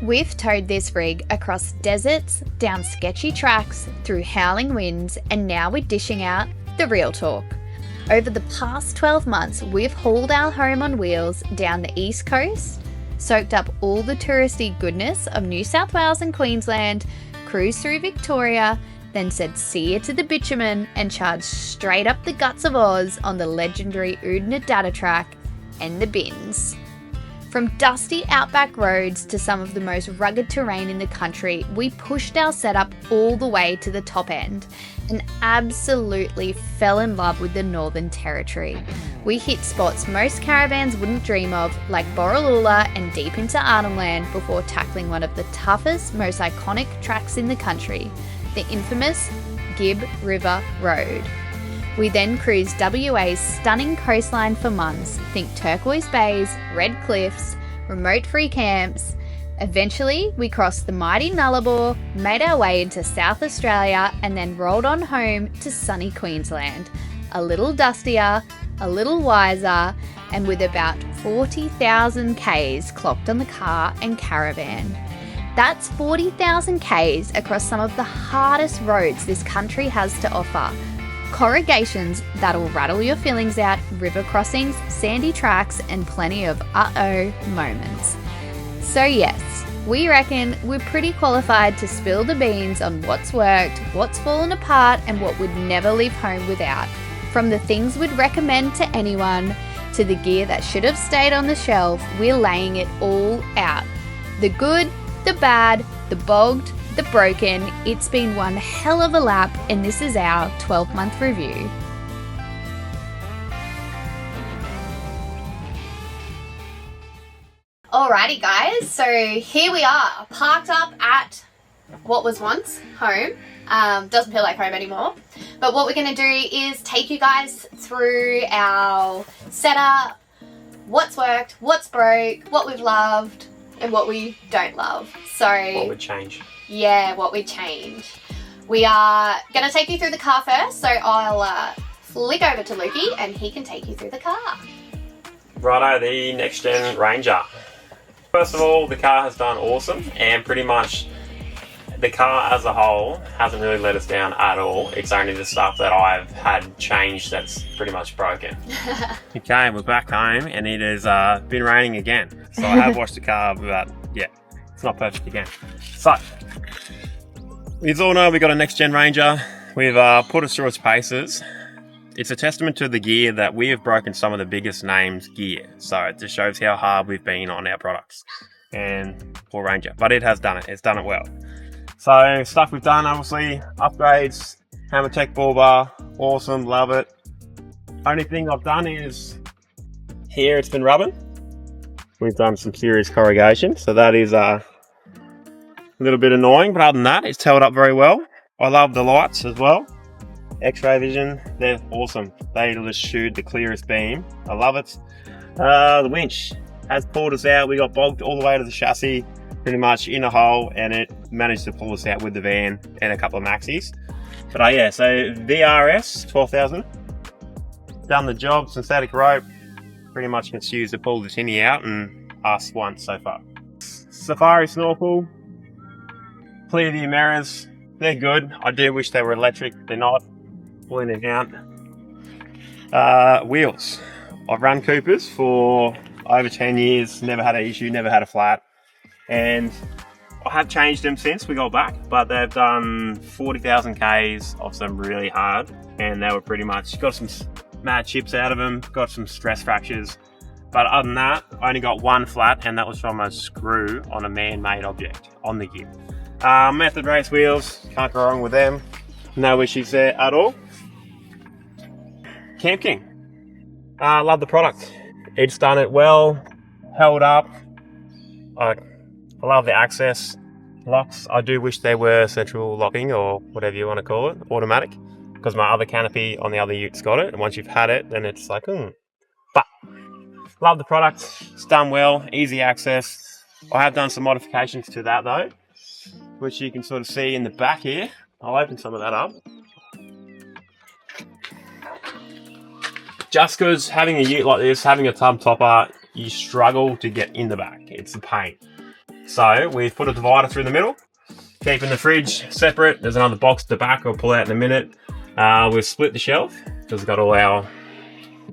We've towed this rig across deserts, down sketchy tracks, through howling winds, and now we're dishing out the real talk. Over the past 12 months, we've hauled our home on wheels down the East Coast, soaked up all the touristy goodness of New South Wales and Queensland, cruised through Victoria, then said see you to the bitumen and charged straight up the guts of Oz on the legendary Oodnadatta Track and the bins. From dusty outback roads to some of the most rugged terrain in the country, we pushed our setup all the way to the top end and absolutely fell in love with the Northern Territory. We hit spots most caravans wouldn't dream of, like Borroloola and deep into Arnhem Land, before tackling one of the toughest, most iconic tracks in the country, the infamous Gibb River Road. We then cruised WA's stunning coastline for months. Think turquoise bays, red cliffs, remote free camps. Eventually, we crossed the mighty Nullarbor, made our way into South Australia, and then rolled on home to sunny Queensland. A little dustier, a little wiser, and with about 40,000 Ks clocked on the car and caravan. That's 40,000 Ks across some of the hardest roads this country has to offer. Corrugations that'll rattle your feelings out, river crossings, sandy tracks, and plenty of uh-oh moments. So yes, we reckon we're pretty qualified to spill the beans on what's worked, what's fallen apart, and what we'd never leave home without. From the things we'd recommend to anyone, to the gear that should have stayed on the shelf, we're laying it all out. The good, the bad, the bogged, the broken. It's been one hell of a lap, and this is our 12-month review. Alrighty guys, so here we are, parked up at what was once home. Doesn't feel like home anymore. But what we're going to do is take you guys through our setup, what's worked, what's broke, what we've loved, and what we don't love. So what would change? Yeah, what would change. We are going to take you through the car first, so I'll flick over to Lukey and he can take you through the car. Righto, the next gen Ranger. First of all, the car has done awesome, and pretty much the car as a whole hasn't really let us down at all. It's only the stuff that I've had changed that's pretty much broken. Okay, we're back home and it has been raining again. So I have washed the car, but yeah, it's not perfect again. So, you all know we got a next gen Ranger. We've put us through its paces. It's a testament to the gear that we have broken some of the biggest names gear. So it just shows how hard we've been on our products and poor Ranger, but it has done it. It's done it well. So stuff we've done, obviously upgrades, Hammer Tech ball bar, awesome, love it. Only thing I've done is here it's been rubbing. We've done some serious corrugation, so that is a little bit annoying, but other than that, it's held up very well. I love the lights as well. X-ray vision, they're awesome. They just shoot the clearest beam. I love it. The winch has pulled us out. We got bogged all the way to the chassis, pretty much in a hole, and it managed to pull us out with the van and a couple of maxis. But yeah, so VRS 12,000. Done the job, synthetic rope. Pretty much gets used to pull the tinny out, and us once so far. Safari snorkel. Clear view mirrors. They're good. I do wish they were electric. They're not. Pulling it out. Wheels. I've run Coopers for over 10 years, never had an issue, never had a flat, and I have changed them since we got back, but they've done 40,000 Ks of some really hard, and they were pretty much, got some mad chips out of them, got some stress fractures, but other than that, I only got one flat, and that was from a screw on a man-made object on the gear. Method race wheels, can't go wrong with them, no issues there at all. Camp King. Love the product. It's done it well, held up. I love the access locks. I do wish they were central locking or whatever you want to call it, automatic, because my other canopy on the other ute's got it, and once you've had it, then it's like, But love the product. It's done well, easy access. I have done some modifications to that though, which you can sort of see in the back here. I'll open some of that up. Just because having a ute like this, having a tub topper, you struggle to get in the back. It's a pain. So we've put a divider through the middle, keeping the fridge separate. There's another box at the back I'll pull out in a minute. We've split the shelf because we've got all our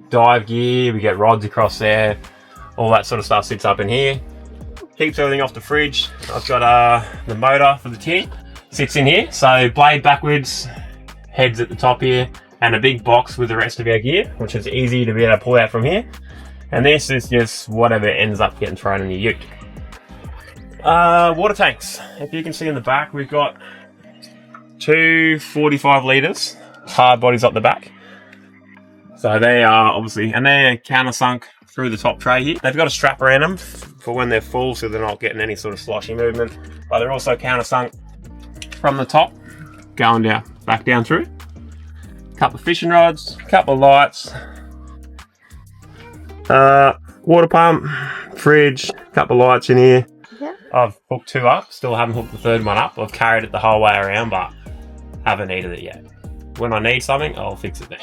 dive gear, we get rods across there, all that sort of stuff sits up in here. Keeps everything off the fridge. I've got the motor for the tin, sits in here. So blade backwards, heads at the top here, and a big box with the rest of our gear, which is easy to be able to pull out from here. And this is just whatever ends up getting thrown in the ute. Water tanks. If you can see in the back, we've got two 45 litres hard bodies up the back. So they are obviously, and they're countersunk through the top tray here. They've got a strap around them for when they're full, so they're not getting any sort of sloshy movement. But they're also countersunk from the top, going down, back down through. Couple of fishing rods, couple of lights, water pump, fridge, couple of lights in here. Yeah. I've hooked two up, still haven't hooked the third one up. I've carried it the whole way around, but haven't needed it yet. When I need something, I'll fix it then.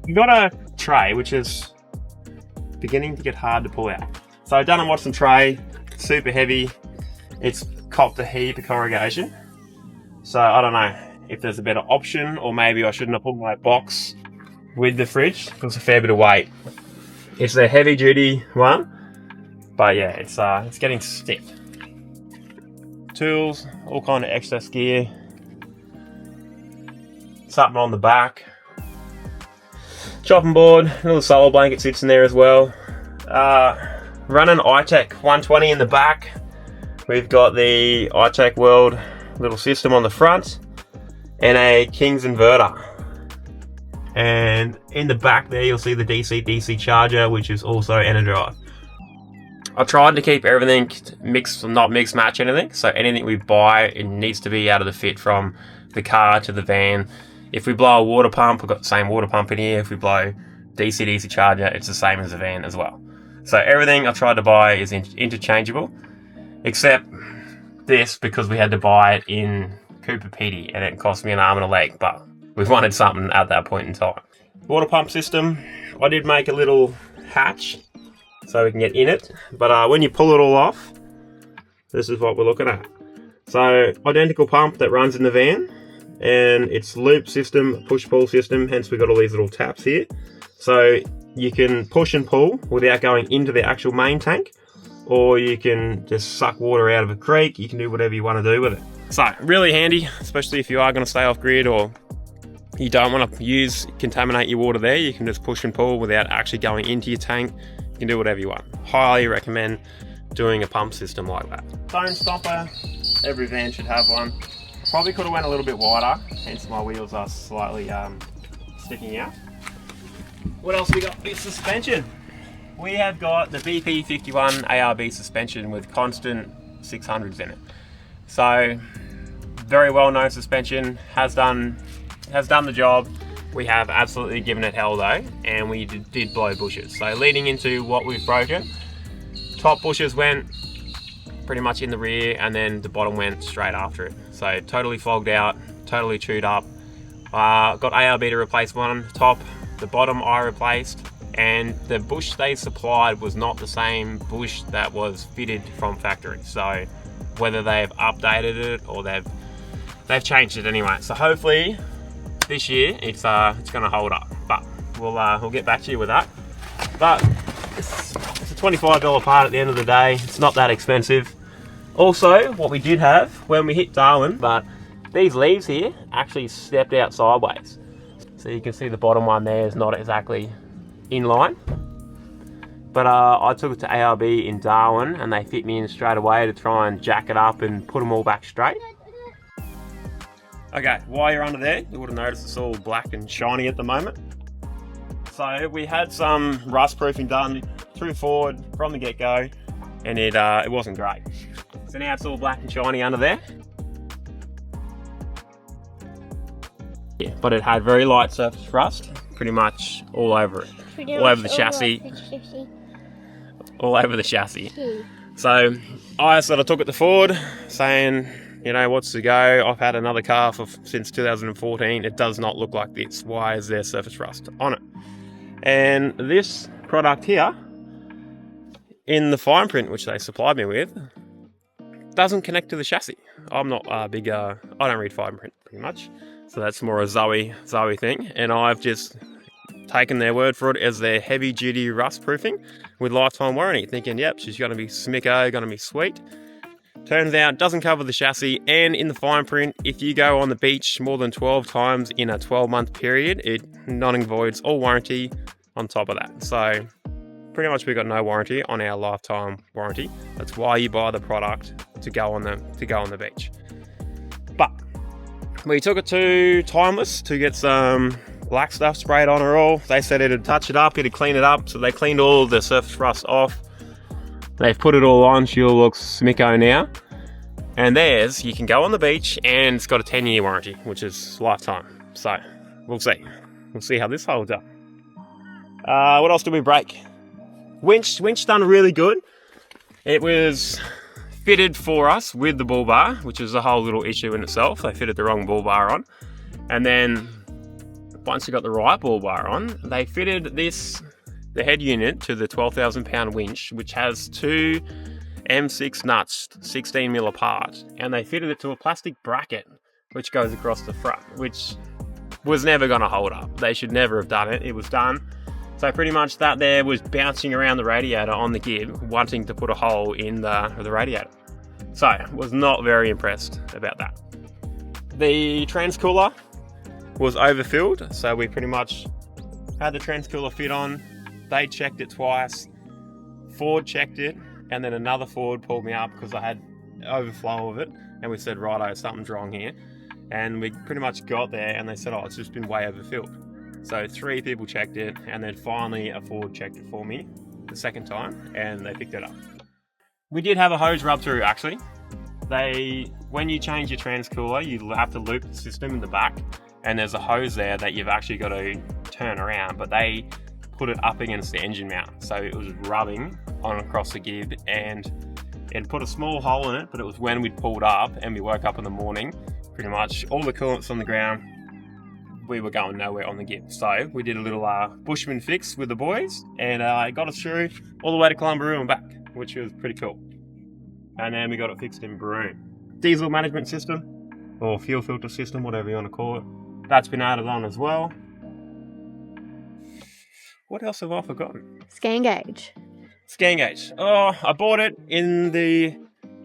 You got a tray which is beginning to get hard to pull out. So I've done and watched some tray, super heavy. It's copped a heap of corrugation. So I don't know if there's a better option, or maybe I shouldn't have put my box with the fridge. It's a fair bit of weight. It's a heavy duty one, but yeah, it's getting stiff. Tools, all kind of excess gear. Something on the back. Chopping board, a little solo blanket sits in there as well. Running iTech 120 in the back. We've got the iTech World little system on the front and a King's inverter. And in the back there, you'll see the DC charger, which is also energized. I tried to keep everything mixed, not mix match anything. So anything we buy, it needs to be out of the fit from the car to the van. If we blow a water pump, we've got the same water pump in here. If we blow DC charger, it's the same as the van as well. So everything I tried to buy is interchangeable, except this, because we had to buy it in Cooper Pedy and it cost me an arm and a leg, but we wanted something at that point in time. Water pump system, I did make a little hatch so we can get in it, but when you pull it all off, this is what we're looking at. So identical pump that runs in the van, and it's loop system, push-pull system, hence we've got all these little taps here. So you can push and pull without going into the actual main tank, or you can just suck water out of a creek. You can do whatever you want to do with it. So really handy, especially if you are going to stay off grid or you don't want to contaminate your water there. You can just push and pull without actually going into your tank. You can do whatever you want. Highly recommend doing a pump system like that. Stone stopper, every van should have one. Probably could have went a little bit wider, hence my wheels are slightly sticking out. What else we got? This suspension. We have got the BP51 ARB suspension with constant 600s in it. So very well known suspension, has done the job. We have absolutely given it hell though, and we did blow bushes. So leading into what we've broken, top bushes went pretty much in the rear, and then the bottom went straight after it. So totally fogged out, totally chewed up. Got ARB to replace one top, the bottom I replaced, and the bush they supplied was not the same bush that was fitted from factory. So whether they've updated it or they've changed it anyway. So hopefully this year it's going to hold up, but we'll get back to you with that. But it's a $25 part at the end of the day. It's not that expensive. Also, what we did have when we hit Darwin, but these leaves here actually stepped out sideways. So you can see the bottom one there is not exactly in line. But I took it to ARB in Darwin and they fit me in straight away to try and jack it up and put them all back straight. Okay, while you're under there, you would have noticed it's all black and shiny at the moment. So we had some rust proofing done through Ford from the get-go, and it wasn't great. So now it's all black and shiny under there. Yeah, but it had very light surface rust, pretty much all over it. All over the chassis. All over the chassis. So I sort of took it to Ford, saying, you know, what's the go? I've had another car since 2014. It does not look like this. Why is there surface rust on it? And this product here in the fine print, which they supplied me with, doesn't connect to the chassis. I'm not a big, I don't read fine print pretty much. So that's more a Zoe thing. And I've just taken their word for it as their heavy duty rust proofing with lifetime warranty, thinking, yep, she's going to be smicko, going to be sweet. Turns out it doesn't cover the chassis, and in the fine print, if you go on the beach more than 12 times in a 12-month period, it non-voids all warranty on top of that. So pretty much we got no warranty on our lifetime warranty. That's why you buy the product to go on the beach. But we took it to Timeless to get some black stuff sprayed on her all. They said it'd touch it up, it'd clean it up. So they cleaned all the surface rust off. They've put it all on. She all looks smicko now. And there's, you can go on the beach and it's got a 10-year warranty, which is lifetime. So we'll see. We'll see how this holds up. What else did we break? Winch done really good. It was fitted for us with the bull bar, which is a whole little issue in itself. They fitted the wrong bull bar on. And then once you got the right bull bar on, they fitted the head unit to the 12,000 pound winch, which has two M6 nuts 16 mil apart, and they fitted it to a plastic bracket which goes across the front, which was never going to hold up. They should never have done it. It was done. So pretty much that there was bouncing around the radiator on the Gibb, wanting to put a hole in the radiator. So was not very impressed about that. The transcooler was overfilled, so we pretty much had the transcooler fit on. They checked it twice. Ford checked it, and then another Ford pulled me up because I had overflow of it, and we said, righto, something's wrong here. And we pretty much got there, and they said, oh, it's just been way overfilled. So 3 people checked it, and then finally a Ford checked it for me the second time, and they picked it up. We did have a hose rub through, actually. When you change your transcooler, you have to loop the system in the back, and there's a hose there that you've actually got to turn around, but they put it up against the engine mount, so it was rubbing on across the Gibb, and it put a small hole in it. But it was when we'd pulled up and we woke up in the morning, pretty much all the coolant's on the ground, we were going nowhere on the Gibb. So we did a little bushman fix with the boys, and it got us through all the way to Nullarbor and back, which was pretty cool. And then we got it fixed in Broome. Diesel management system, or fuel filter system, whatever you want to call it, that's been added on as well. What else have I forgotten? Scan gauge. Scan gauge. Oh, I bought it in the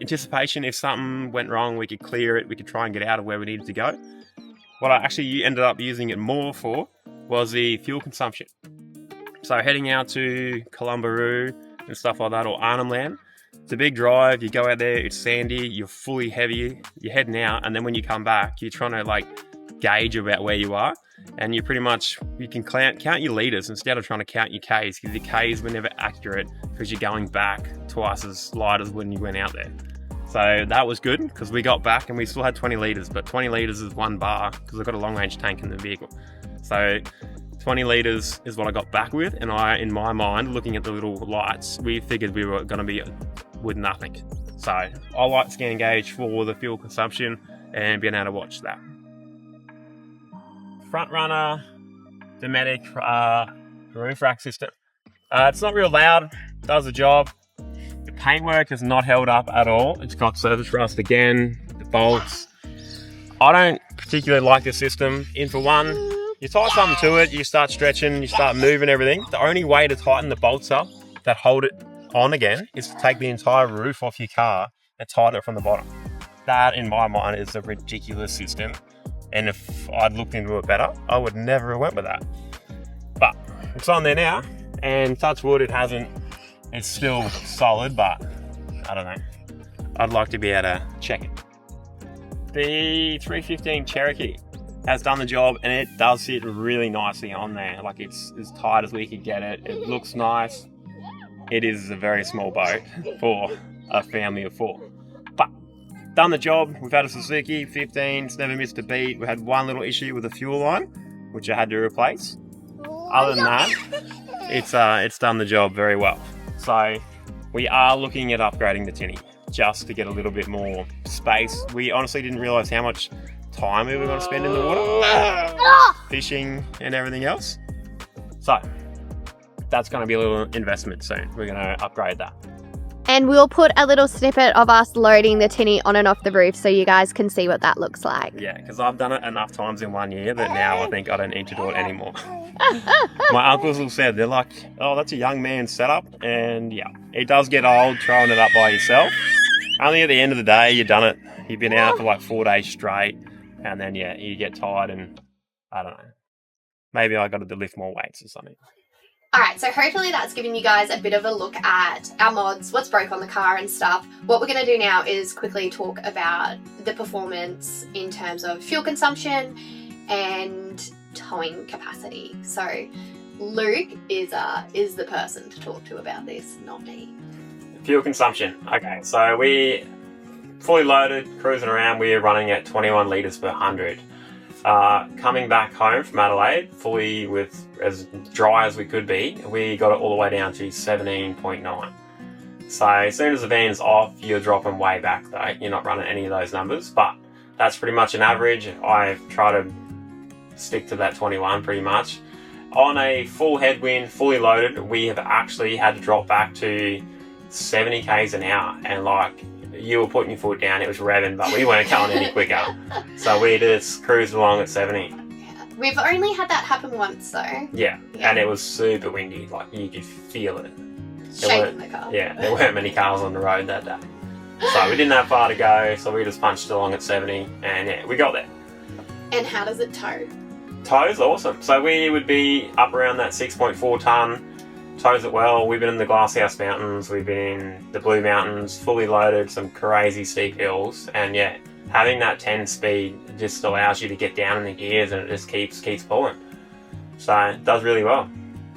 anticipation if something went wrong, we could clear it, we could try and get out of where we needed to go. What I actually ended up using it more for was the fuel consumption. So heading out to Nullarbor and stuff like that, or Arnhem Land, it's a big drive, you go out there, it's sandy, you're fully heavy, you're heading out, and then when you come back, you're trying to gauge about where you are. And you can count your litres instead of trying to count your Ks, because your Ks were never accurate because you're going back twice as light as when you went out there. So that was good, because we got back and we still had 20 litres, but 20 litres is 1 bar because I've got a long range tank in the vehicle. So 20 litres is what I got back with, and in my mind, looking at the little lights, we figured we were going to be with nothing. So I like scan gauge for the fuel consumption and being able to watch that. Front runner, Dometic roof rack system. It's not real loud, does the job. The paintwork is not held up at all. It's got surface rust again, the bolts. I don't particularly like this system. For one, you tie something to it, you start stretching, you start moving everything. The only way to tighten the bolts up that hold it on again is to take the entire roof off your car and tighten it from the bottom. That, in my mind, is a ridiculous system. And if I'd looked into it better, I would never have went with that. But it's on there now, and touch wood, it's still solid, but I don't know. I'd like to be able to check it. The 315 Cherokee has done the job, and it does sit really nicely on there. It's as tight as we could get it. It looks nice. It is a very small boat for a family of 4. But done the job. We've had a Suzuki 15, it's never missed a beat. We had one little issue with the fuel line, which I had to replace. Other than that, it's done the job very well. So we are looking at upgrading the tinny just to get a little bit more space. We honestly didn't realise how much time we were going to spend in the water, fishing and everything else. So that's going to be a little investment soon. We're going to upgrade that. And we'll put a little snippet of us loading the tinny on and off the roof so you guys can see what that looks like. Yeah, because I've done it enough times in 1 year that now I think I don't need to do it anymore. My uncles have said, they're like, oh, that's a young man's setup. And yeah, it does get old throwing it up by yourself. Only at the end of the day, you've done it. You've been out for like 4 days straight. And then, yeah, you get tired and I don't know. Maybe I got to lift more weights or something. Alright, so hopefully that's given you guys a bit of a look at our mods, what's broke on the car and stuff. What we're going to do now is quickly talk about the performance in terms of fuel consumption and towing capacity. So Luke is the person to talk to about this, not me. Fuel consumption. Okay, so we fully loaded, cruising around, we're running at 21 litres per 100. Coming back home from Adelaide, fully with as dry as we could be, we got it all the way down to 17.9. So as soon as the van's off, you're dropping way back though. You're not running any of those numbers, but that's pretty much an average. I try to stick to that 21 pretty much. On a full headwind, fully loaded, we have actually had to drop back to 70 k's an hour, and like, you were putting your foot down, it was revving, but we weren't going any quicker. So we just cruised along at 70. Yeah. We've only had that happen once though. Yeah, and it was super windy, like you could feel it. Shaking the car. Yeah, there weren't many cars on the road that day. So we didn't have far to go, so we just punched along at 70, and yeah, we got there. And how does it tow? Tow's awesome. So we would be up around that 6.4 tonne. Tows it well. We've been in the Glasshouse Mountains, we've been in the Blue Mountains, fully loaded, some crazy steep hills, and yeah, having that 10 speed just allows you to get down in the gears and it just keeps pulling. So it does really well.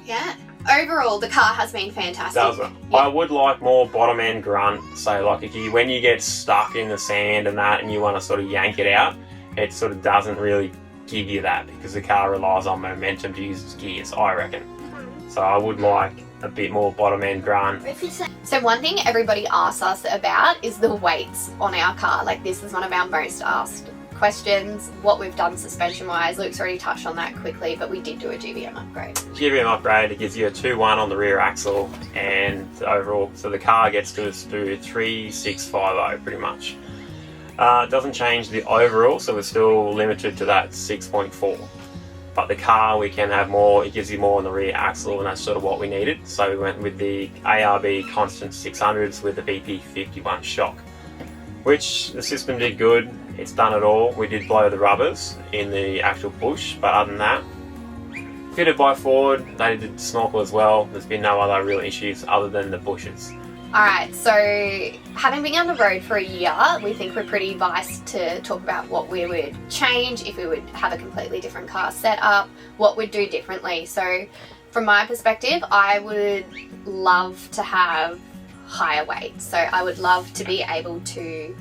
Yeah. Overall, the car has been fantastic. Does it? Yeah. I would like more bottom end grunt. So like when you get stuck in the sand and that and you want to sort of yank it out, it sort of doesn't really give you that because the car relies on momentum to use its gears, I reckon. So I would like a bit more bottom end grunt. So one thing everybody asks us about is the weights on our car. Like this is one of our most asked questions, what we've done suspension wise. Luke's already touched on that quickly, but we did do a GBM upgrade. GBM upgrade, it gives you a 2.1 on the rear axle and overall, so the car gets to do 3.650 pretty much. It doesn't change the overall, so we're still limited to that 6.4. But the car, we can have more, it gives you more on the rear axle, and that's sort of what we needed. So we went with the ARB Constant 600s with the BP51 shock, which the system did good. It's done it all. We did blow the rubbers in the actual bush, but other than that, fitted by Ford, they did snorkel as well. There's been no other real issues other than the bushes. Alright, so having been on the road for a year, we think we're pretty biased to talk about what we would change if we would have a completely different car setup, what we'd do differently. So from my perspective, I would love to have higher weight. So I would love to be able to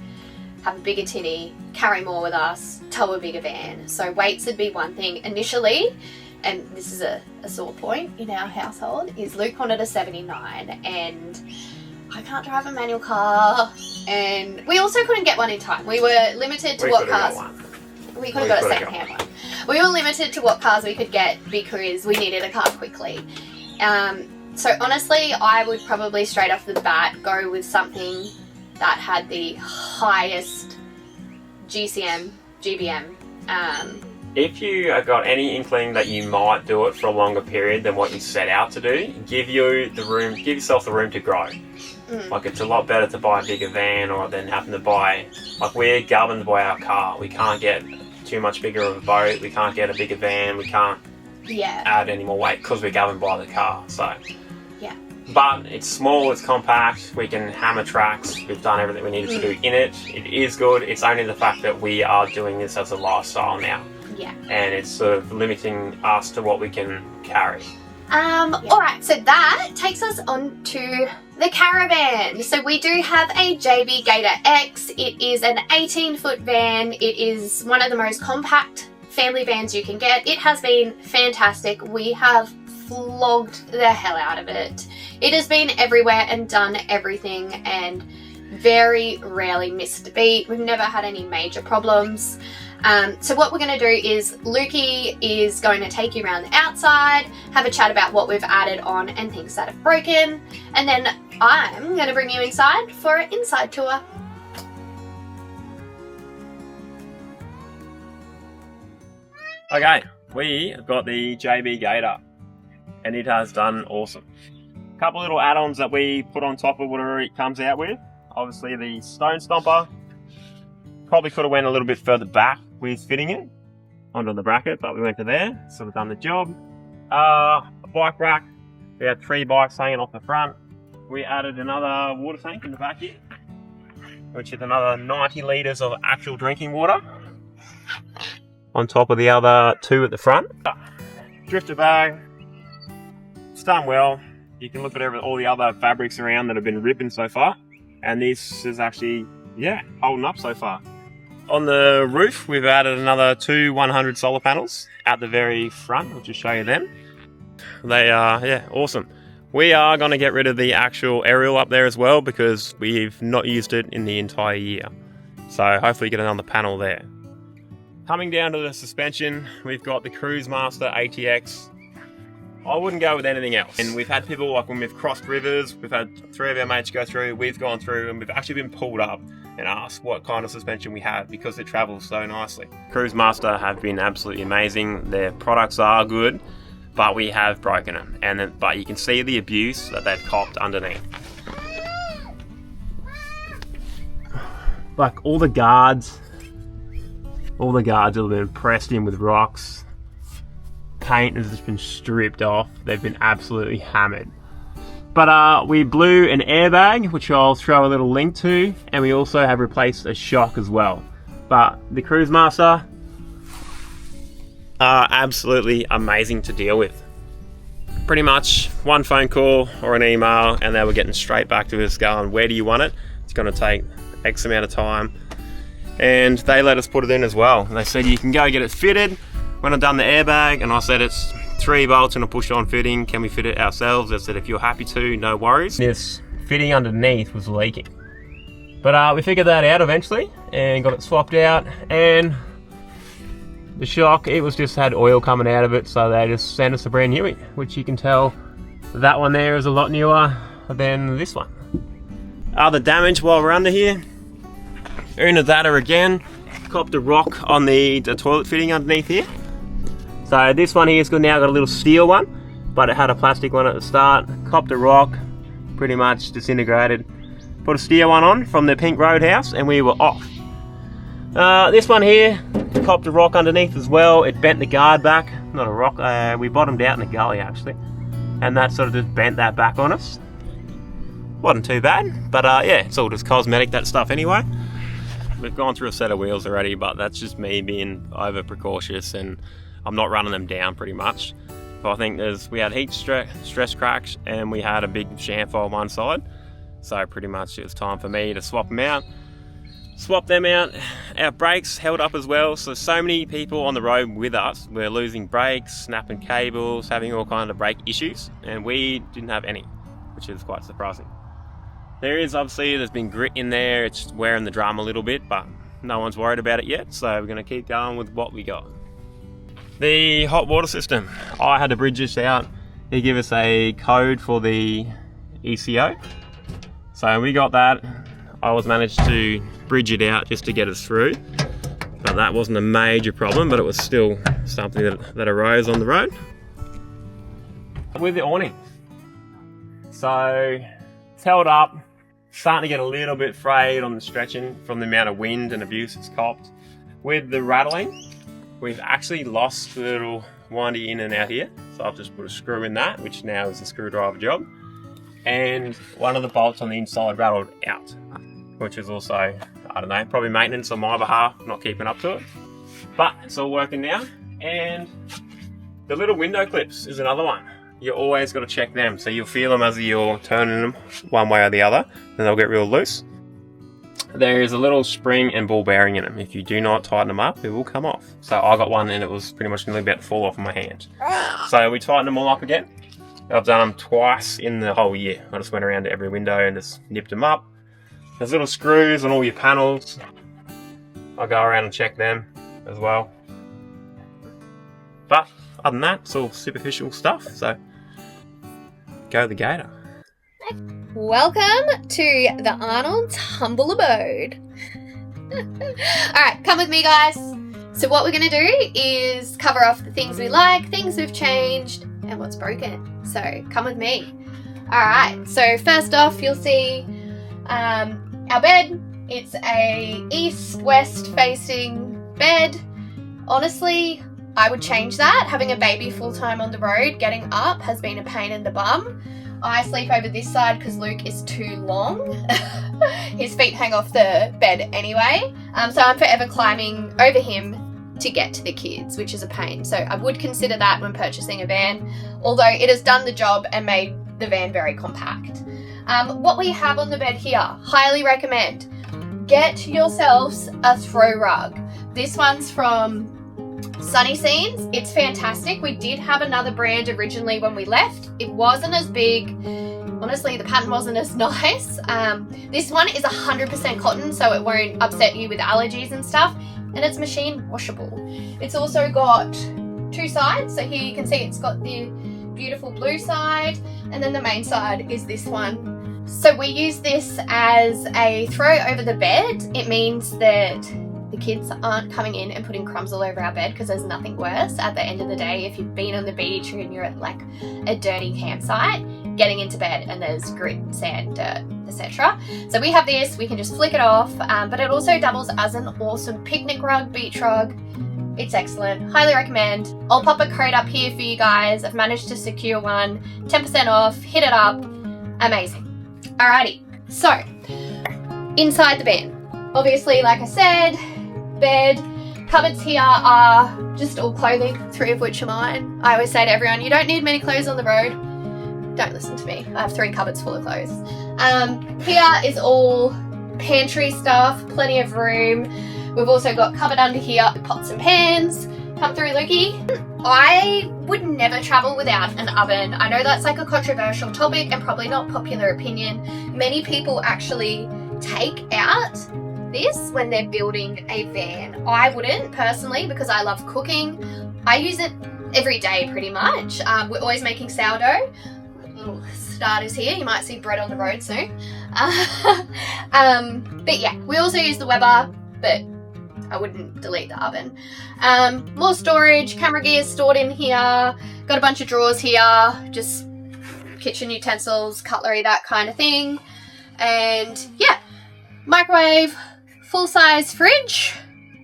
have a bigger tinny, carry more with us, tow a bigger van. So weights would be one thing initially, and this is a sore point in our household, is Luke wanted a 79 and I can't drive a manual car, and we also couldn't get one in time. We were limited to what cars. We could have got a second-hand one. We were limited to what cars we could get because we needed a car quickly. So honestly, I would probably straight off the bat go with something that had the highest GBM. If you have got any inkling that you might do it for a longer period than what you set out to do, give yourself the room to grow. Like it's a lot better to buy a bigger van or than having to buy, like we're governed by our car. We can't get too much bigger of a boat, we can't get a bigger van, we can't add any more weight because we're governed by the car. So yeah. But it's small, it's compact, we can hammer tracks, we've done everything we needed to do in it. It is good, it's only the fact that we are doing this as a lifestyle now. Yeah. And it's sort of limiting us to what we can carry. Alright, so that takes us on to the caravan. So we do have a JB Gator X. It is an 18-foot van. It is one of the most compact family vans you can get. It has been fantastic. We have flogged the hell out of it. It has been everywhere and done everything and very rarely missed a beat. We've never had any major problems. So what we're going to do is Lukey is going to take you around the outside, have a chat about what we've added on and things that have broken, and then I'm going to bring you inside for an inside tour. Okay, we have got the JB Gator, and it has done awesome. A couple little add-ons that we put on top of whatever it comes out with. Obviously the stone stomper, probably could have went a little bit further back with fitting it onto the bracket, but we went to there, sort of done the job. A bike rack, we had 3 bikes hanging off the front. We added another water tank in the back here, which is another 90 litres of actual drinking water, on top of the other 2 at the front. Drifter bag, it's done well. You can look at all the other fabrics around that have been ripping so far, and this is actually, yeah, holding up so far. On the roof, we've added another 2 100 solar panels at the very front. I'll just show you them. They are, yeah, awesome. We are going to get rid of the actual aerial up there as well, because we've not used it in the entire year. So hopefully get another panel there. Coming down to the suspension, we've got the Cruise Master ATX. I wouldn't go with anything else. And we've had people, like when we've crossed rivers, we've had 3 of our mates go through, we've gone through, and we've actually been pulled up and asked what kind of suspension we have, because it travels so nicely. Cruise Master have been absolutely amazing. Their products are good, but we have broken them. But you can see the abuse that they've copped underneath. Like all the guards have been pressed in with rocks. Paint has just been stripped off. They've been absolutely hammered. But we blew an airbag, which I'll throw a little link to, and we also have replaced a shock as well. But the Cruise Master are absolutely amazing to deal with. Pretty much one phone call or an email, and they were getting straight back to us going, where do you want it? It's going to take X amount of time. And they let us put it in as well. And they said you can go get it fitted. When I've done the airbag, and I said it's 3 bolts and a push-on fitting, can we fit it ourselves? They said if you're happy to, no worries. This fitting underneath was leaking, but we figured that out eventually and got it swapped out. And the shock, it was just had oil coming out of it, so they just sent us a brand new one, which you can tell that one there is a lot newer than this one. Other damage while we're under here, Oodnadatta again, copped a rock on the toilet fitting underneath here. So this one here's now got a little steel one, but it had a plastic one at the start. Copped a rock, pretty much disintegrated. Put a steel one on from the pink Roadhouse, and we were off. This one here, copped a rock underneath as well. It bent the guard back, not a rock, we bottomed out in a gully actually, and that sort of just bent that back on us. Wasn't too bad, but yeah, it's all just cosmetic, that stuff anyway. We've gone through a set of wheels already, but that's just me being over precautious, and I'm not running them down pretty much. But I think we had heat stress cracks, and we had a big chamfer on one side. So pretty much it was time for me to swap them out. Swap them out. Our brakes held up as well. So many people on the road with us were losing brakes, snapping cables, having all kinds of brake issues, and we didn't have any, which is quite surprising. There's been grit in there, it's wearing the drum a little bit, but no one's worried about it yet, so we're going to keep going with what we got. The hot water system, I had to bridge this out. They give us a code for the ECO, so we got that. I was managed to bridge it out just to get us through, but that wasn't a major problem, but it was still something that arose on the road. With the awning, so it's held up. Starting to get a little bit frayed on the stretching from the amount of wind and abuse it's copped. With the rattling, we've actually lost the little windy in and out here. So I've just put a screw in that, which now is a screwdriver job. And one of the bolts on the inside rattled out, which is also, I don't know, probably maintenance on my behalf, not keeping up to it. But it's all working now. And the little window clips is another one. You always got to check them, so you'll feel them as you're turning them one way or the other, then they'll get real loose. There is a little spring and ball bearing in them. If you do not tighten them up, it will come off. So I got one and it was pretty much nearly about to fall off of my hand. So we tightened them all up again. I've done them twice in the whole year. I just went around to every window and just nipped them up. There's little screws on all your panels. I'll go around and check them. as well. But other than that, it's all superficial stuff, so go the Gator. Welcome to the Arnold's humble abode. Alright, come with me, guys. So what we're going to do is cover off the things we like, things we've changed, and what's broken. So come with me. Alright, so first off, you'll see our bed. It's a east-west facing bed. Honestly, I would change that. Having a baby full-time on the road, getting up has been a pain in the bum. I sleep over this side because Luke is too long. His feet hang off the bed anyway. So I'm forever climbing over him to get to the kids, which is a pain. So I would consider that when purchasing a van, although it has done the job and made the van very compact. What we have on the bed here, highly recommend. Get yourselves a throw rug. This one's from Sunny Scenes. It's fantastic. We did have another brand originally when we left. It wasn't as big. Honestly, the pattern wasn't as nice. This one is 100% cotton, so it won't upset you with allergies and stuff. And it's machine washable. It's also got two sides. So here you can see it's got the beautiful blue side, and then the main side is this one. So we use this as a throw over the bed. It means that the kids aren't coming in and putting crumbs all over our bed, because there's nothing worse at the end of the day if you've been on the beach and you're at like a dirty campsite, getting into bed and there's grit, sand, dirt, etc. So we have this, we can just flick it off, but it also doubles as an awesome picnic rug, beach rug. It's excellent, highly recommend. I'll pop a code up here for you guys. I've managed to secure one, 10% off, hit it up, amazing. Alrighty, so inside the van, obviously, like I said, bed, cupboards here are just all clothing, 3 of which are mine. I always say to everyone, you don't need many clothes on the road. Don't listen to me. I have 3 cupboards full of clothes. Here is all pantry stuff, plenty of room. We've also got cupboard under here, pots and pans. Come through, Lukey. I would never travel without an oven. I know that's like a controversial topic and probably not popular opinion. Many people actually take out this when they're building a van. I wouldn't personally, because I love cooking. I use it every day pretty much. We're always making sourdough. Little starters here. You might see bread on the road soon. But yeah, we also use the Weber, but I wouldn't delete the oven. More storage, camera gear stored in here. Got a bunch of drawers here, just kitchen utensils, cutlery, that kind of thing. And yeah, microwave, full-size fridge.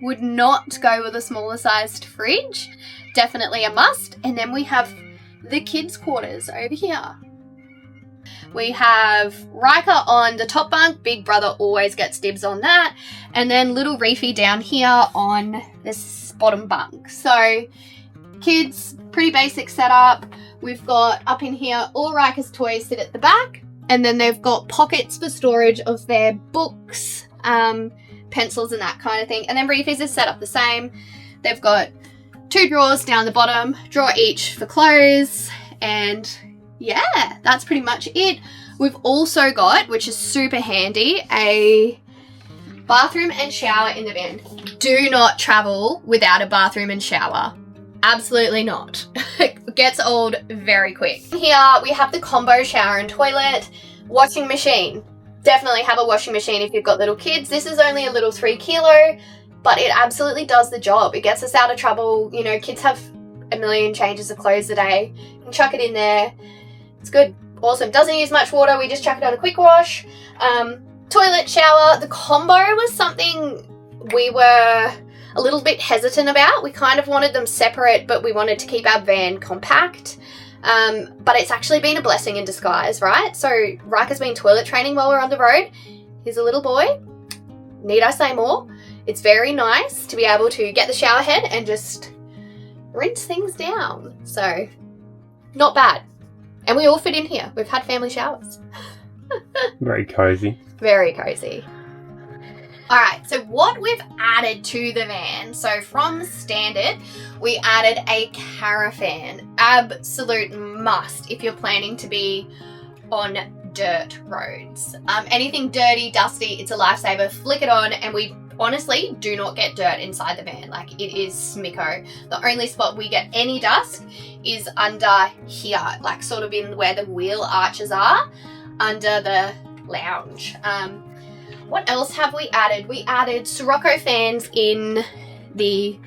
Would not go with a smaller sized fridge. Definitely a must. And then we have the kids' quarters over here. We have Riker on the top bunk. Big brother always gets dibs on that. And then little Reefy down here on this bottom bunk. So kids, pretty basic setup. We've got up in here, all Riker's toys sit at the back. And then they've got pockets for storage of their books, pencils and that kind of thing. And then Reefy's is set up the same. They've got 2 drawers down the bottom, drawer each for clothes, and yeah, that's pretty much it. We've also got, which is super handy, a bathroom and shower in the van. Do not travel without a bathroom and shower. Absolutely not. It gets old very quick. Here we have the combo shower and toilet. Washing machine. Definitely have a washing machine if you've got little kids. This is only a little 3 kilo, but it absolutely does the job. It gets us out of trouble. You know, kids have a million changes of clothes a day. You can chuck it in there. It's good. Awesome. Doesn't use much water. We just chuck it on a quick wash. Toilet, shower. The combo was something we were a little bit hesitant about. We kind of wanted them separate, but we wanted to keep our van compact. But it's actually been a blessing in disguise, right? So Riker's been toilet training while we're on the road. He's a little boy. Need I say more? It's very nice to be able to get the shower head and just rinse things down. So not bad. And we all fit in here. We've had family showers. Very cozy. Very cozy. Alright, so what we've added to the van, so from standard, we added a caravan. Absolute must if you're planning to be on dirt roads. Anything dirty, dusty, it's a lifesaver. Flick it on and we honestly, do not get dirt inside the van. Like, it is smicko. The only spot we get any dust is under here, like sort of in where the wheel arches are, under the lounge. What else have we added? We added Sirocco fans in the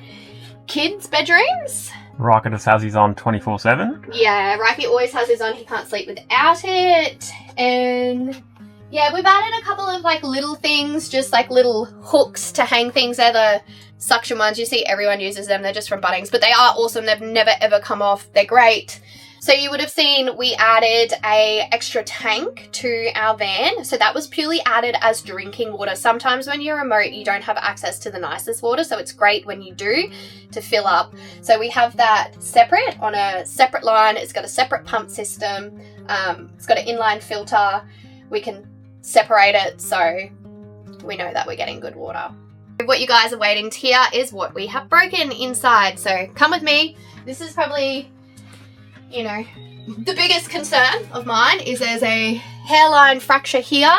kids' bedrooms. Riker just has his on 24/7. Yeah, Riker always has his on. He can't sleep without it. And yeah, we've added a couple of like little things, just like little hooks to hang things. They're the suction ones. You see everyone uses them. They're just from Bunnings, but they are awesome. They've never ever come off. They're great. So you would have seen we added a extra tank to our van. So that was purely added as drinking water. Sometimes when you're remote, you don't have access to the nicest water. So it's great when you do to fill up. So we have that separate on a separate line. It's got a separate pump system. It's got an inline filter. We can separate it so we know that we're getting good water. What you guys are waiting to hear is what we have broken inside. So come with me. This is probably, you know, the biggest concern of mine is there's a hairline fracture here.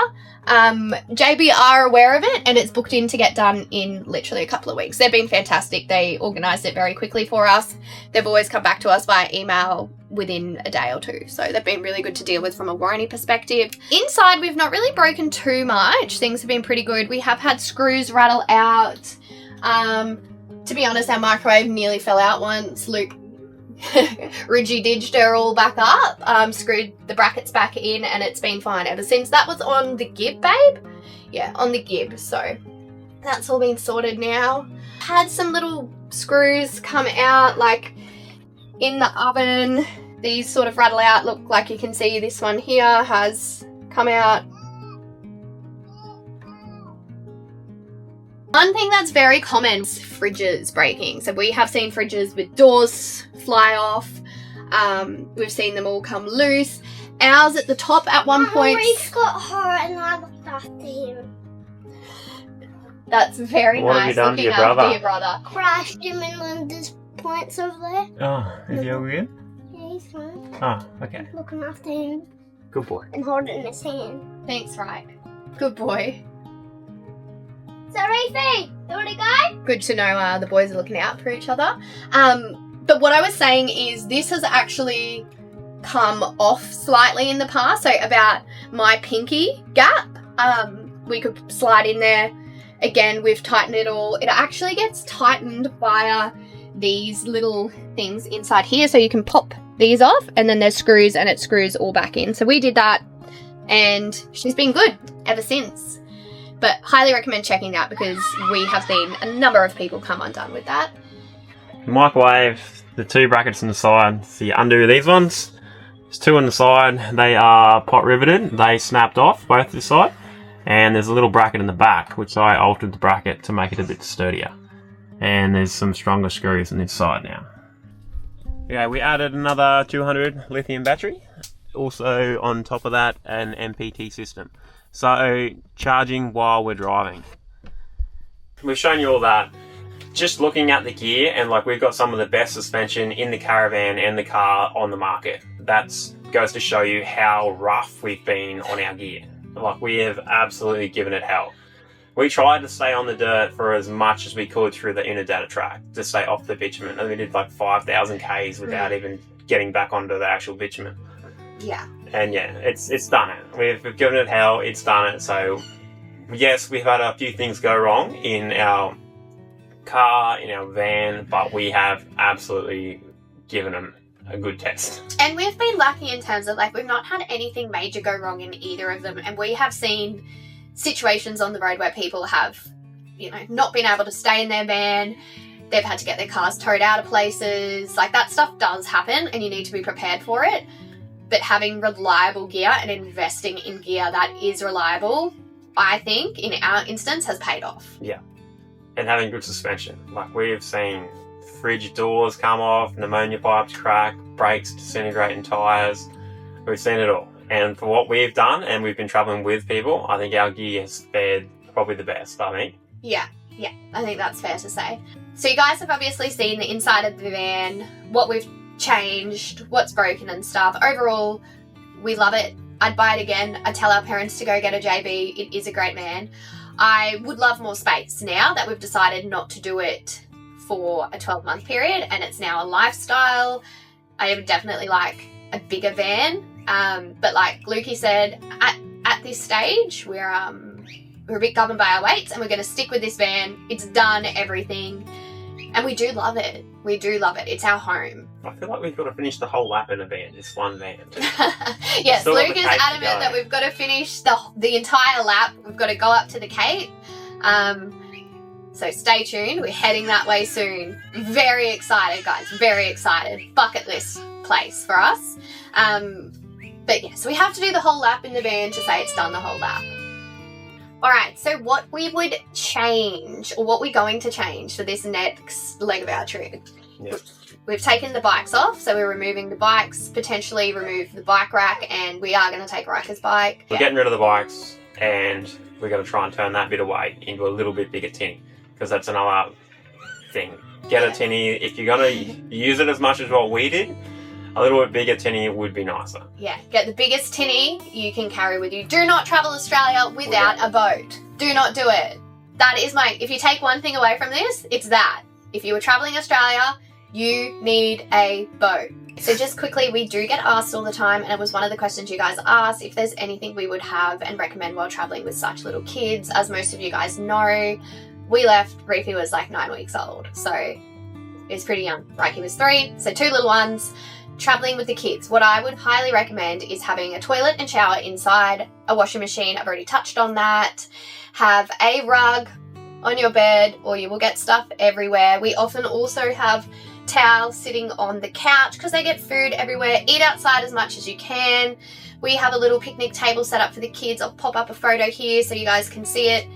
JB are aware of it and it's booked in to get done in literally a couple of weeks. They've been fantastic. They organised it very quickly for us. They've always come back to us via email within a day or two. So they've been really good to deal with from a warranty perspective. Inside, we've not really broken too much. Things have been pretty good. We have had screws rattle out. To be honest, our microwave nearly fell out once. Luke ridgy-didged her all back up, screwed the brackets back in, and it's been fine ever since. That was on the Gibb, babe. Yeah, on the Gibb. So that's all been sorted now. Had some little screws come out, like in the oven. These sort of rattle out. Look, like you can see this one here has come out. One thing that's very common is fridges breaking. So we have seen fridges with doors fly off. We've seen them all come loose. Ours at the top at one point. Reese got hurt and I looked after him. That's very What nice. have you done to looking your after brother? your brother. Crashed him in Linda's points over there. Oh, is he all good? Yeah, he's fine. Oh, okay. Looking after him Good boy. and holding his hand. Thanks, right. Good boy. So, Reese, you want to go? Good to know the boys are looking out for each other. But what I was saying is this has actually come off slightly in the past. So about my pinky gap, we could slide in there. Again, we've tightened it all. It actually gets tightened via these little things inside here. So you can pop these off and then there's screws and it screws all back in. So we did that and she's been good ever since. But highly recommend checking that because we have seen a number of people come undone with that. Microwave, the two brackets on the side. So you undo these ones. There's two on the side. They are pot riveted. They snapped off both this side. And there's a little bracket in the back, which I altered the bracket to make it a bit sturdier. And there's some stronger screws on this side now. Yeah, we added another 200 lithium battery. Also on top of that, an MPT system. So charging while we're driving. We've shown you all that. Just looking at the gear, and like we've got some of the best suspension in the caravan and the car on the market. That goes to show you how rough we've been on our gear. Like we have absolutely given it hell. We tried to stay on the dirt for as much as we could through the Oodnadatta Track to stay off the bitumen, and we did like 5,000 Ks without even getting back onto the actual bitumen. Yeah. And yeah, it's done it. We've given it hell, it's done it. So yes, we've had a few things go wrong in our car, in our van, but we have absolutely given them a good test. And we've been lucky in terms of like we've not had anything major go wrong in either of them, and we have seen situations on the road where people have, you know, not been able to stay in their van. They've had to get their cars towed out of places. Like that stuff does happen and you need to be prepared for it. But having reliable gear and investing in gear that is reliable, I think in our instance has paid off. Yeah. And having good suspension. Like we've seen fridge doors come off, pneumonia pipes crack, brakes disintegrate in tyres. We've seen it all. And for what we've done, and we've been travelling with people, I think our gear has fared probably the best, I think. Yeah, I think that's fair to say. So you guys have obviously seen the inside of the van, what we've changed, what's broken and stuff. Overall, we love it. I'd buy it again. I'd tell our parents to go get a JB. It is a great van. I would love more space now that we've decided not to do it for a 12-month period and it's now a lifestyle. I would definitely like a bigger van. But like Lukey said, at this stage, we're a bit governed by our weights and we're going to stick with this van. It's done everything. And we do love it. We do love it. It's our home. I feel like we've got to finish the whole lap in a van, just one van. Yes, Still Luke got the is Cape to adamant go. that we've got to finish the entire lap. We've got to go up to the Cape. So stay tuned. We're heading that way soon. Very excited, guys. Very excited. Bucket list place for us. But yeah, so we have to do the whole lap in the van to say it's done the whole lap. Alright, so what we would change, or what we're going to change for this next leg of our trip. Yeah. We've taken the bikes off, so we're removing the bikes, potentially remove the bike rack, and we are going to take Riker's bike. We're getting rid of the bikes, and we're going to try and turn that bit of weight into a little bit bigger tinny, because that's another thing. Get a tinny, if you're going to use it as much as what we did, a little bit bigger tinny would be nicer. Yeah, get the biggest tinny you can carry with you. Do not travel Australia without a boat. Do not do it. That is if you take one thing away from this, it's that. If you were traveling Australia, you need a boat. So just quickly, we do get asked all the time, and it was one of the questions you guys asked, if there's anything we would have and recommend while traveling with such little kids. As most of you guys know, we left, Reefy was like 9 weeks old, so he was pretty young. Reiki was 3, so 2 little ones. Traveling with the kids, what I would highly recommend is having a toilet and shower inside, a washing machine, I've already touched on that. Have a rug on your bed or you will get stuff everywhere. We often also have towels sitting on the couch because they get food everywhere. Eat outside as much as you can. We have a little picnic table set up for the kids. I'll pop up a photo here so you guys can see it.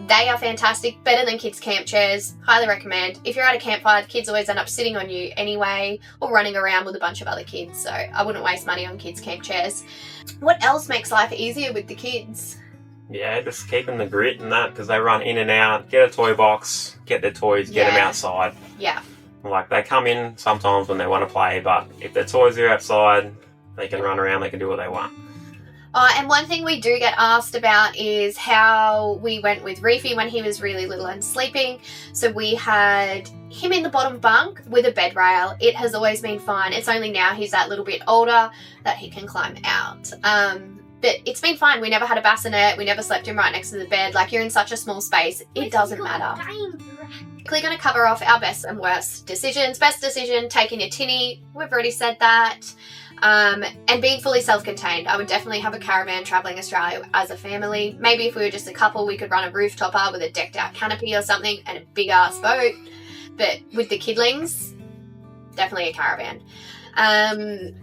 They are fantastic, better than kids' camp chairs. Highly recommend. If you're at a campfire, the kids always end up sitting on you anyway or running around with a bunch of other kids, so I wouldn't waste money on kids' camp chairs. What else makes life easier with the kids? Yeah, just keeping the grit and that, because they run in and out. Get a toy box, get their toys, get them outside. Yeah. Like, they come in sometimes when they want to play, but if their toys are outside, they can run around, they can do what they want. And one thing we do get asked about is how we went with Reefy when he was really little and sleeping. So we had him in the bottom bunk with a bed rail. It has always been fine. It's only now he's that little bit older that he can climb out. But it's been fine. We never had a bassinet. We never slept him right next to the bed. Like, you're in such a small space. It doesn't matter. Quickly going to cover off our best and worst decisions. Best decision, taking your tinny. We've already said that. And being fully self-contained. I would definitely have a caravan travelling Australia as a family. Maybe if we were just a couple, we could run a rooftopper with a decked out canopy or something and a big ass boat. But with the kidlings, definitely a caravan.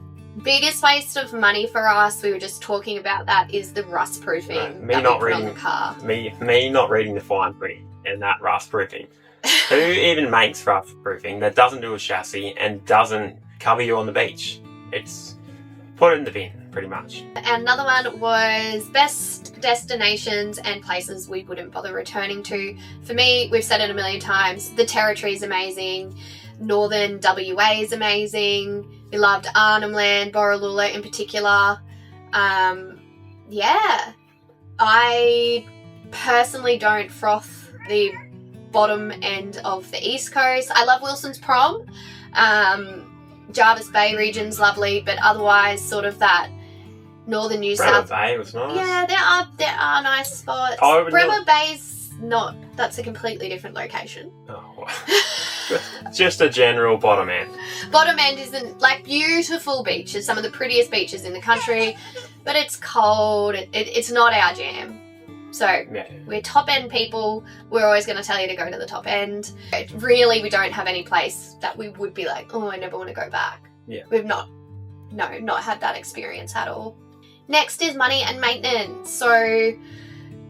Biggest waste of money for us, we were just talking about that, is the rust proofing Me not reading on the car. Me not reading the fine print and that rust proofing. Who even makes rust proofing that doesn't do a chassis and doesn't cover you on the beach? It's put it in the bin, pretty much. And another one was best destinations and places we wouldn't bother returning to. For me, we've said it a million times, the Territory is amazing. Northern WA is amazing. We loved Arnhem Land, Borroloola in particular. Yeah, I personally don't froth the bottom end of the East Coast. I love Wilson's Prom. Jarvis Bay region's lovely, but otherwise sort of that northern New South. Bremer Bay was nice. Yeah, there are nice spots. Oh, Bremer Bay's not. That's a completely different location. Oh, just a general bottom end. Bottom end isn't like beautiful beaches, some of the prettiest beaches in the country, but it's cold. It's not our jam. So Yeah. we're top end people. We're always going to tell you to go to the top end. Really, we don't have any place that we would be like, oh, I never want to go back. Yeah. We've not had that experience at all. Next is money and maintenance. So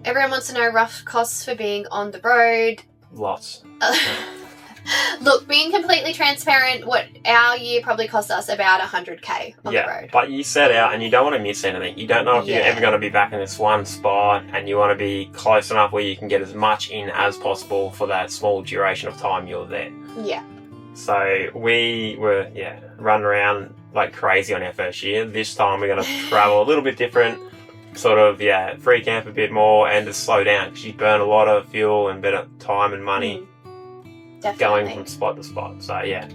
everyone wants to know rough costs for being on the road. Lots. Look, being completely transparent, what our year probably cost us about 100k on the road. But you set out and you don't want to miss anything. You don't know if you're Yeah. ever going to be back in this one spot, and you want to be close enough where you can get as much in as possible for that small duration of time you're there. Yeah. So we were, running around like crazy on our first year. This time we're going to travel a little bit different. sort of, free camp a bit more and just slow down, because you burn a lot of fuel and better time and money going from spot to spot. So, yeah.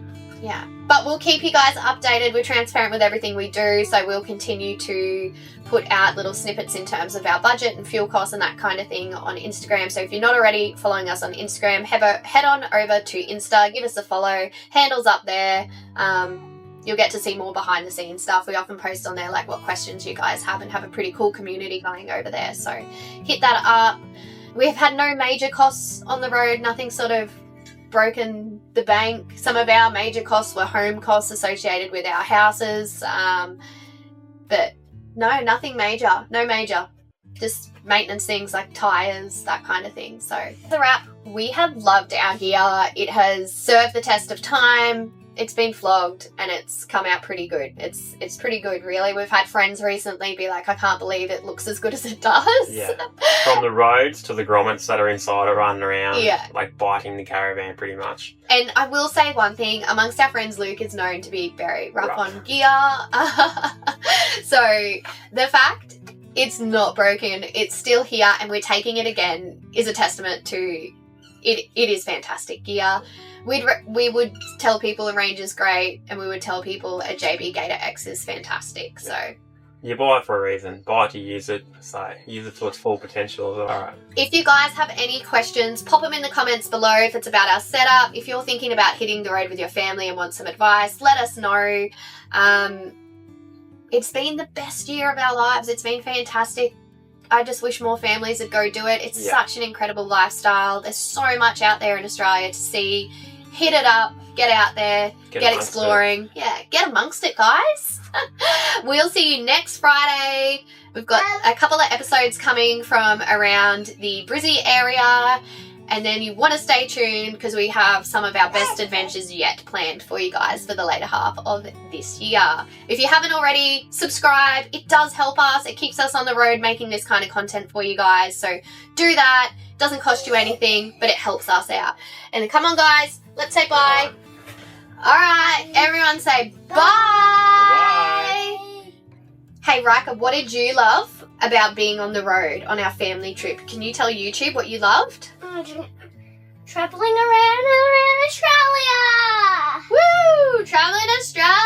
But we'll keep you guys updated. We're transparent with everything we do, so we'll continue to put out little snippets in terms of our budget and fuel costs and that kind of thing on Instagram. So if you're not already following us on Instagram, head on over to Insta, give us a follow. Handles up there. You'll get to see more behind the scenes stuff. We often post on there like what questions you guys have and have a pretty cool community going over there. So hit that up. We've had no major costs on the road, nothing sort of broken the bank. Some of our major costs were home costs associated with our houses. But no, nothing major. No major. Just maintenance things like tyres, that kind of thing. So the wrap, we have loved our gear. It has served the test of time. It's been flogged and it's come out pretty good. It's pretty good, really. We've had friends recently be like, I can't believe it looks as good as it does. Yeah. From the roads to the grommets that are inside are running around, like biting the caravan pretty much. And I will say one thing, amongst our friends, Luke is known to be very rough on gear. So the fact it's not broken, it's still here and we're taking it again is a testament to it is fantastic gear. We would tell people a Range is great and we would tell people a JB Gator X is fantastic. So you buy it for a reason. Buy it to use it. So use it to its full potential. All right. If you guys have any questions, pop them in the comments below. If it's about our setup, if you're thinking about hitting the road with your family and want some advice, let us know. It's been the best year of our lives. It's been fantastic. I just wish more families would go do it. It's such an incredible lifestyle. There's so much out there in Australia to see. Hit it up, get out there, get exploring. Get amongst it, guys. We'll see you next Friday. We've got a couple of episodes coming from around the Brizzy area. And then you want to stay tuned because we have some of our best adventures yet planned for you guys for the later half of this year. If you haven't already, subscribe. It does help us. It keeps us on the road making this kind of content for you guys. So do that. It doesn't cost you anything, but it helps us out. And then come on, guys. Let's say bye. All right. Everyone say bye. Bye. Hey, Rika, what did you love about being on the road on our family trip? Can you tell YouTube what you loved? Traveling around Australia. Woo! Traveling Australia.